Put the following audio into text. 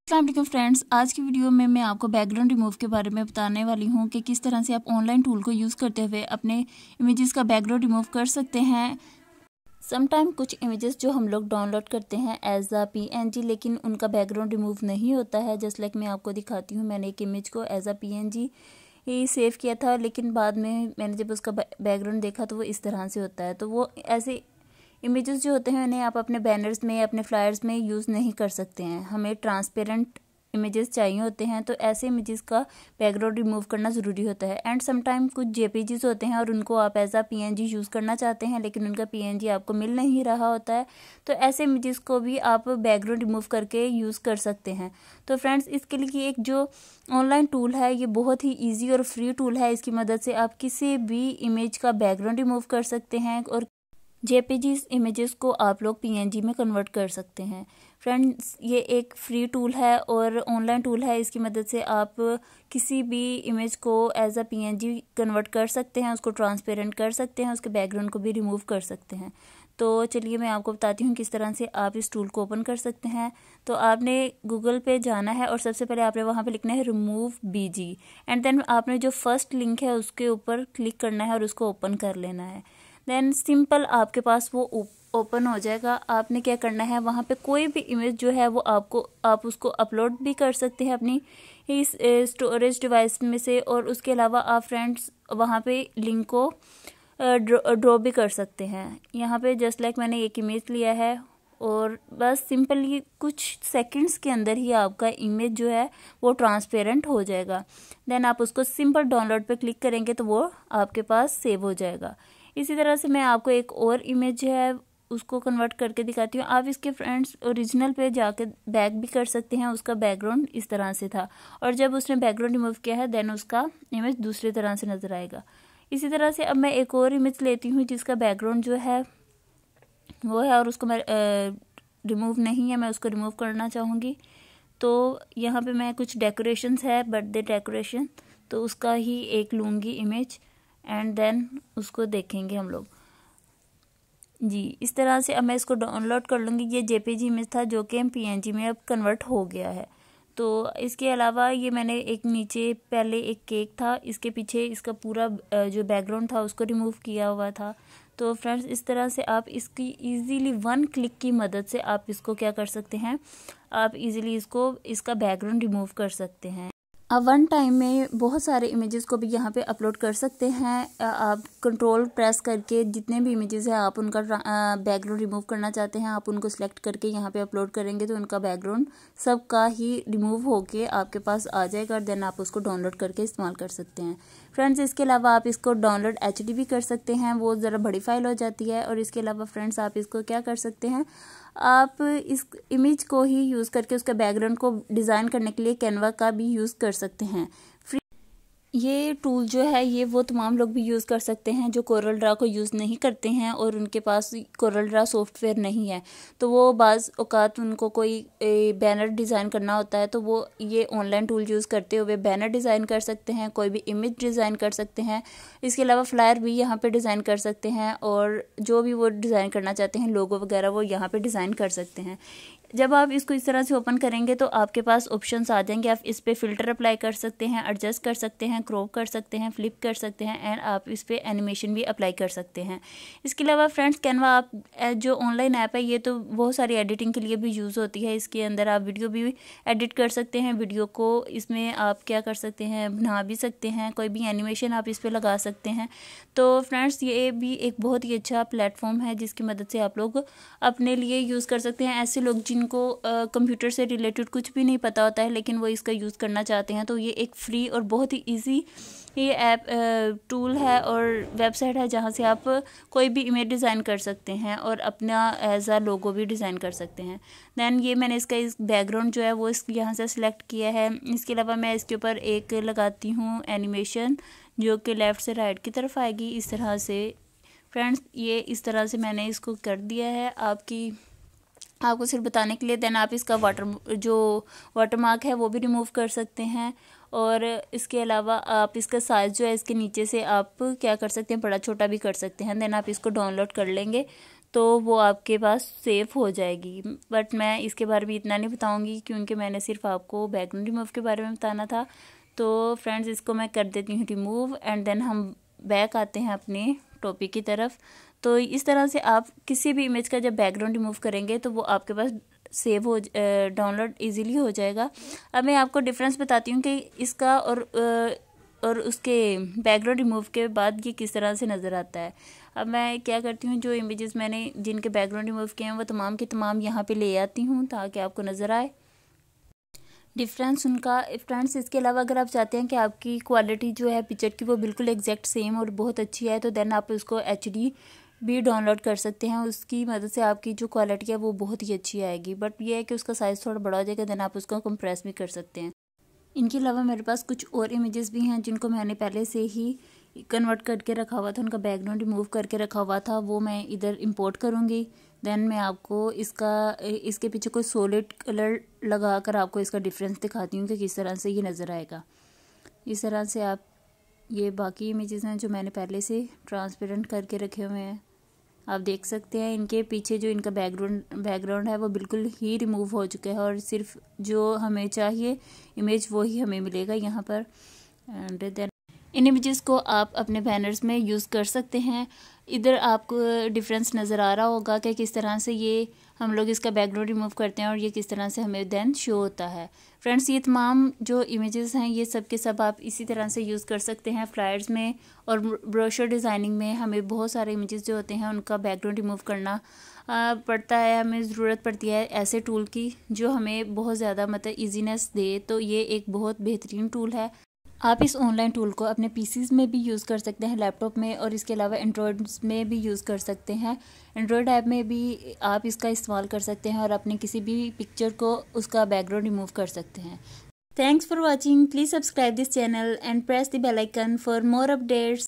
अस्सलाम वालेकुम फ्रेंड्स, आज की वीडियो में मैं आपको बैकग्राउंड रिमूव के बारे में बताने वाली हूँ कि किस तरह से आप ऑनलाइन टूल को यूज़ करते हुए अपने इमेजेस का बैकग्राउंड रिमूव कर सकते हैं। समटाइम कुछ इमेजेस जो हम लोग डाउनलोड करते हैं एज अ PNG, लेकिन उनका बैकग्राउंड रिमूव नहीं होता है। जस्ट लाइक मैं आपको दिखाती हूँ, मैंने एक इमेज को एज अ PNG ही सेव किया था, लेकिन बाद में मैंने जब उसका बैकग्राउंड देखा तो वो इस तरह से होता है। तो वो ऐसे इमेजेस जो होते हैं उन्हें आप अपने बैनर्स में, अपने फ्लायर्स में यूज़ नहीं कर सकते हैं। हमें ट्रांसपेरेंट इमेजेस चाहिए होते हैं, तो ऐसे इमेजेस का बैकग्राउंड रिमूव करना ज़रूरी होता है। एंड समटाइम कुछ JPGs होते हैं और उनको आप एज अ PNG यूज़ करना चाहते हैं, लेकिन उनका PNG आपको मिल नहीं रहा होता है, तो ऐसे इमेजेस को भी आप बैकग्राउंड रिमूव करके यूज़ कर सकते हैं। तो फ्रेंड्स, इसके लिए एक जो ऑनलाइन टूल है ये बहुत ही ईजी और फ्री टूल है। इसकी मदद से आप किसी भी इमेज का बैकग्राउंड रिमूव कर सकते हैं और JPG इमेजेस को आप लोग PNG में कन्वर्ट कर सकते हैं। फ्रेंड्स, ये एक फ्री टूल है और ऑनलाइन टूल है। इसकी मदद से आप किसी भी इमेज को एज अ PNG कन्वर्ट कर सकते हैं, उसको ट्रांसपेरेंट कर सकते हैं, उसके बैकग्राउंड को भी रिमूव कर सकते हैं। तो चलिए मैं आपको बताती हूँ किस तरह से आप इस टूल को ओपन कर सकते हैं। तो आपने गूगल पे जाना है और सबसे पहले आपने वहाँ पे लिखना है रिमूव BG, एंड देन आपने जो फर्स्ट लिंक है उसके ऊपर क्लिक करना है और उसको ओपन कर लेना है। देन सिंपल आपके पास वो ओपन हो जाएगा। आपने क्या करना है, वहाँ पे कोई भी इमेज जो है वो आप उसको अपलोड भी कर सकते हैं अपनी इस स्टोरेज डिवाइस में से, और उसके अलावा आप फ्रेंड्स वहाँ पे लिंक को ड्रॉ भी कर सकते हैं। यहाँ पे जस्ट लाइक मैंने एक इमेज लिया है और बस सिंपली कुछ सेकंड्स के अंदर ही आपका इमेज जो है वो ट्रांसपेरेंट हो जाएगा। देन आप उसको सिंपल डाउनलोड पे क्लिक करेंगे तो वो आपके पास सेव हो जाएगा। इसी तरह से मैं आपको एक और इमेज है उसको कन्वर्ट करके दिखाती हूँ। आप इसके फ्रेंड्स ओरिजिनल पे जाके बैक भी कर सकते हैं। उसका बैकग्राउंड इस तरह से था और जब उसने बैकग्राउंड रिमूव किया है देन उसका इमेज दूसरी तरह से नजर आएगा। इसी तरह से अब मैं एक और इमेज लेती हूँ जिसका बैकग्राउंड जो है वो है और उसको मैं रिमूव नहीं है, मैं उसको रिमूव करना चाहूँगी। तो यहाँ पे मैं कुछ डेकोरेशंस है, बर्थडे डेकोरेशन, तो उसका ही एक लूँगी इमेज एंड देन उसको देखेंगे हम लोग जी। इस तरह से अब मैं इसको डाउनलोड कर लूँगी। ये JPG इमेज था जो कि PNG में अब कन्वर्ट हो गया है। तो इसके अलावा ये मैंने एक नीचे पहले एक केक था, इसके पीछे इसका पूरा जो बैकग्राउंड था उसको रिमूव किया हुआ था। तो फ्रेंड्स, इस तरह से आप इसकी इजीली 1 क्लिक की मदद से आप इसको क्या कर सकते हैं, आप इजीली इसका बैकग्राउंड रिमूव कर सकते हैं। आप 1 टाइम में बहुत सारे इमेजेस को भी यहाँ पे अपलोड कर सकते हैं। आप कंट्रोल प्रेस करके जितने भी इमेजेस हैं आप उनका बैकग्राउंड रिमूव करना चाहते हैं, आप उनको सिलेक्ट करके यहाँ पे अपलोड करेंगे तो उनका बैकग्राउंड सबका ही रिमूव होके आपके पास आ जाएगा और देन आप उसको डाउनलोड करके इस्तेमाल कर सकते हैं। फ्रेंड्स, इसके अलावा आप इसको डाउनलोड HD भी कर सकते हैं, वो ज़रा बड़ी फाइल हो जाती है। और इसके अलावा फ्रेंड्स, आप इसको क्या कर सकते हैं, आप इस इमेज को ही यूज़ करके उसका बैकग्राउंड को डिज़ाइन करने के लिए कैनवा का भी यूज़ कर सकते हैं। ये टूल जो है ये वो तमाम लोग भी यूज़ कर सकते हैं जो कोरल ड्रा को यूज़ नहीं करते हैं और उनके पास कोरल ड्रा सॉफ्टवेयर नहीं है। तो वो बाज़ औक़ात उनको कोई बैनर डिज़ाइन करना होता है तो वो ये ऑनलाइन टूल यूज़ करते हुए बैनर डिज़ाइन कर सकते हैं, कोई भी इमेज डिज़ाइन कर सकते हैं। इसके अलावा फ्लायर भी यहाँ पे डिज़ाइन कर सकते हैं और जो भी वो डिज़ाइन करना चाहते हैं, लोगो वगैरह, वो यहाँ पे डिज़ाइन कर सकते हैं। जब आप इसको इस तरह से ओपन करेंगे तो आपके पास ऑप्शंस आ जाएंगे। आप इस पे फ़िल्टर अप्लाई कर सकते हैं, एडजस्ट कर सकते हैं, क्रॉप कर सकते हैं, फ्लिप कर सकते हैं एंड आप इस पे एनिमेशन भी अप्लाई कर सकते हैं। इसके अलावा फ्रेंड्स, कैनवा आप जो ऑनलाइन ऐप है ये तो बहुत सारी एडिटिंग के लिए भी यूज़ होती है। इसके अंदर आप वीडियो भी एडिट कर सकते हैं, वीडियो को इसमें आप क्या कर सकते हैं, बना भी सकते हैं, कोई भी एनिमेशन आप इस पर लगा सकते हैं। तो फ्रेंड्स, ये भी एक बहुत ही अच्छा प्लेटफॉर्म है जिसकी मदद से आप लोग अपने लिए यूज़ कर सकते हैं। ऐसे लोग जिनको कंप्यूटर से रिलेटेड कुछ भी नहीं पता होता है लेकिन वो इसका यूज़ करना चाहते हैं, तो ये एक फ्री और बहुत ही इजी ये ऐप टूल है और वेबसाइट है जहाँ से आप कोई भी इमेज डिज़ाइन कर सकते हैं और अपना एज अ लोगो भी डिज़ाइन कर सकते हैं। दैन ये मैंने इसका इस बैकग्राउंड जो है वो यहाँ से सिलेक्ट किया है। इसके अलावा मैं इसके ऊपर एक लगाती हूँ एनिमेशन जो कि लेफ़्ट से राइट की तरफ आएगी इस तरह से। फ्रेंड्स, ये इस तरह से मैंने इसको कर दिया है आपको सिर्फ बताने के लिए। देन आप इसका वाटर मार्क है वो भी रिमूव कर सकते हैं और इसके अलावा आप इसका साइज़ जो है इसके नीचे से आप क्या कर सकते हैं, बड़ा छोटा भी कर सकते हैं। देन आप इसको डाउनलोड कर लेंगे तो वो आपके पास सेव हो जाएगी। बट मैं इसके बारे में इतना नहीं बताऊंगी क्योंकि मैंने सिर्फ आपको बैकग्राउंड रिमूव के बारे में बताना था। तो फ्रेंड्स इसको मैं कर देती हूँ रिमूव एंड देन हम बैक आते हैं अपने टॉपिक की तरफ। तो इस तरह से आप किसी भी इमेज का जब बैकग्राउंड रिमूव करेंगे तो वो आपके पास सेव हो डाउनलोड इजीली हो जाएगा। अब मैं आपको डिफरेंस बताती हूँ कि इसका और उसके बैकग्राउंड रिमूव के बाद ये किस तरह से नज़र आता है। अब मैं क्या करती हूँ, जो इमेजेस मैंने जिनके बैकग्राउंड रिमूव किए हैं वो तमाम के तमाम यहाँ पे ले आती हूँ ताकि आपको नज़र आए डिफरेंस उनका। फ्रेंड्स इसके अलावा अगर आप चाहते हैं कि आपकी क्वालिटी जो है पिक्चर की वो बिल्कुल एग्जैक्ट सेम और बहुत अच्छी है तो देन आप उसको HD भी डाउनलोड कर सकते हैं। उसकी मदद से आपकी जो क्वालिटी है वो बहुत ही अच्छी आएगी। बट ये है कि उसका साइज़ थोड़ा बड़ा हो जाएगा, देन आप उसको कंप्रेस भी कर सकते हैं। इनके अलावा मेरे पास कुछ और इमेजेस भी हैं जिनको मैंने पहले से ही कन्वर्ट करके रखा हुआ था, उनका बैकग्राउंड रिमूव करके रखा हुआ था, वो मैं इधर इंपोर्ट करूँगी। देन मैं आपको इसके पीछे कोई सॉलिड कलर लगा कर आपको इसका डिफरेंस दिखाती हूँ कि किस तरह से ये नज़र आएगा। इस तरह से आप ये बाकी इमेजेस हैं जो मैंने पहले से ट्रांसपेरेंट करके रखे हुए हैं, आप देख सकते हैं। इनके पीछे जो इनका बैकग्राउंड है वो बिल्कुल ही रिमूव हो चुका है और सिर्फ जो हमें चाहिए इमेज वो ही हमें मिलेगा यहाँ पर। एंड देन इन इमेजेस को आप अपने बैनर्स में यूज़ कर सकते हैं। इधर आपको डिफरेंस नज़र आ रहा होगा कि किस तरह से ये हम लोग इसका बैकग्राउंड रिमूव करते हैं और ये किस तरह से हमें देन शो होता है। फ्रेंड्स ये तमाम जो इमेजेस हैं ये सब के सब आप इसी तरह से यूज़ कर सकते हैं फ्लायर्स में और ब्रोशर डिज़ाइनिंग में। हमें बहुत सारे इमेजेस जो होते हैं उनका बैकग्राउंड रिमूव करना पड़ता है, हमें ज़रूरत पड़ती है ऐसे टूल की जो हमें बहुत ज़्यादा मतलब ईजीनेस दे। तो ये एक बहुत बेहतरीन टूल है। आप इस ऑनलाइन टूल को अपने पीसीज में भी यूज़ कर सकते हैं, लैपटॉप में, और इसके अलावा एंड्रॉयड में भी यूज़ कर सकते हैं। एंड्रॉयड ऐप में भी आप इसका इस्तेमाल कर सकते हैं और अपने किसी भी पिक्चर को उसका बैकग्राउंड रिमूव कर सकते हैं। Thanks for watching. Please subscribe this channel and press the bell icon for more updates.